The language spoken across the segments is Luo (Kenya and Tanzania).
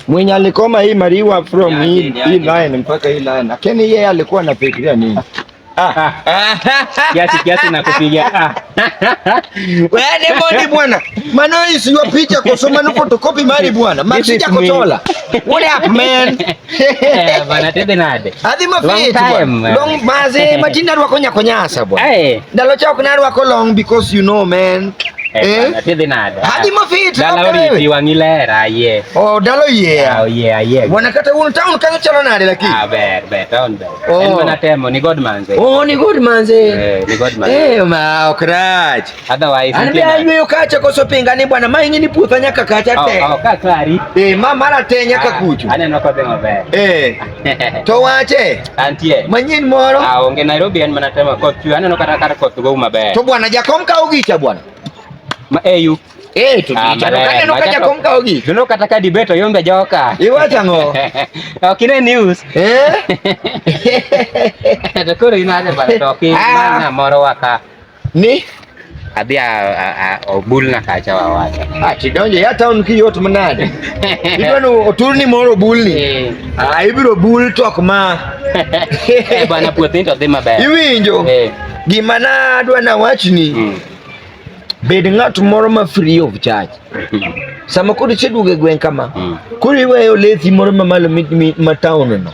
Mwenye alikoma hii mariwa from hii line mpaka hii line. Lakini yeye alikuwa anafikiria nini? Kiasi na kupiga. Wewe Diamond bwana. Mano is your picture kusoma no photocopy mali bwana. Masija kutola. What up man? Bana tebe nade. Adi mafiti bwana. Long maze majina rwa konya konyasa bwana. Dalo chao kuna rwa ko long because you know man. Bana tebe nade. Adi mafiti. Dalo ri wangilera ye. Oh dalo ye. Oh yeah. Bwana kata uno town kanyo chalo nade lakini. Ber town ber. En bana temo ni Godman ze. Oh ni Godman ze. Ni Godman. Ma okraj. Otherwise anambia yeye kacha kosopenga ni bwana maingi ni putha nyaka kacha te. Ka klari. Mama la te nyaka kuchu. Aneno ko bengo ber. To wache. Antie. Manyin moro. Onge Nairobi en mana tema koth tu aneno kata koth go maber. To bwana Jakom ka ogicha bwana. Ma eyu. To gicha no kaneno ka Jakom ka ogicha. Tuno kata ka dibeto yombe joka. Iwacha ngo. Okine news. To koro inade bana to mana moro waka. Ni adhi obul na kacha wawacha. Tidonje ya town ki yot manade. Idwano oturni moro obulni. Ibiro bul tok ma. Bana puothin to dhi maber. Iwinjo? Gima na adwa na wachni. Bed ng'at moro ma free of charge. Sama kodi cheduge gwen kama. Kuri weyo lethi moro mamalo ma town no.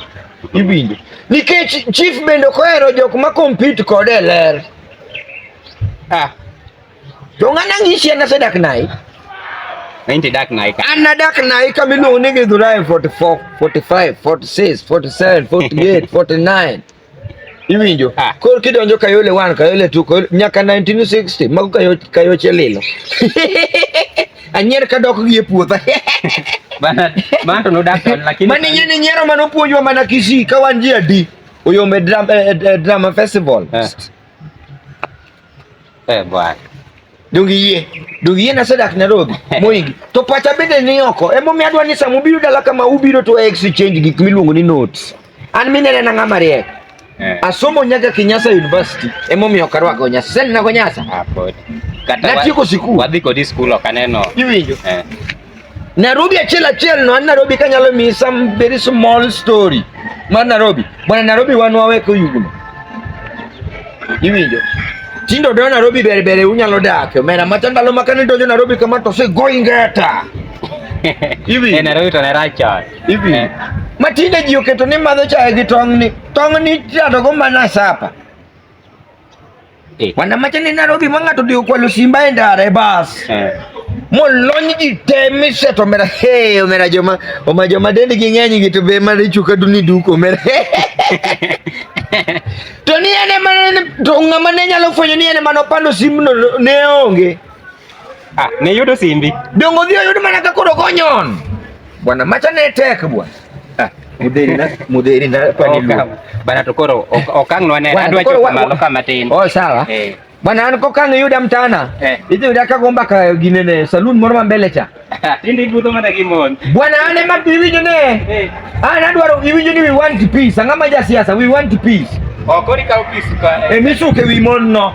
Iwinjo? Nikech chief bendo kohero jok ma compete kode ler. To ng'ana ng'ishi na sedak nai. Inti dak nai ka. Ana dak nai ka miluongo ni Githurai 44, 45, 46, 47, 48, 49. Iwinjo? Koro kidonjo Kayole 1, Kayole 2, nyaka 1960, mago Kayoche lilo. Anyer ka dok gi e puotha. Bana to no dak lakini. Mani nyeni nyero manopuonjwa mana Kisii ka wan ji adi. Oyome drama festival. Bwana. Dongi yie na sedak Nairobi moingi to pacha bende ni oko emo mi adwa ni samu biro dala kama ubiro to exchange gik miluongo ni notes an minene na ngama riek asomo nyaka Kenyatta University emo mi okarwako nyasa sen na Nyasa pod kata na tiko siku wadhi kodi school okaneno iwinjo Nairobi achiel no Nairobi kanyalo mi some very small story mar Nairobi bwana Nairobi wanwa weko yuguno iwinjo tindo do Nairobi bere unyalo dak mena matandalo makane donjo Nairobi kama to se goingeta iwi Nairobi to ne racha iwi matinde ji oketo ni madho chae gi tongni tiado go mana sapa wana machani Nairobi mangato dio kwalo simba e ndara bas molony ji temi seto mera mera joma dendi gi ng'eny gi to be mari chuka duni duko mera to ni ene man to ng'ama ne nyalo fwenyo ni ene manopando simno ne onge ne yudo simbi dongo dhi yudo mana ka koro gonyon bwana macha ne tek bwana mudheri na pani lu bana to koro okang no ne adwa chopo malo kama tin sawa bwana an kokang yuda mtana idhi yuda ka gomba ka ginene saloon moro ma mbele cha tindi budho mana gimon bwana ane ma biwinjo ne adwaro iwinjo ni we want peace ang'ama ja siasa we want peace okori ka peace ka misuke wi mon no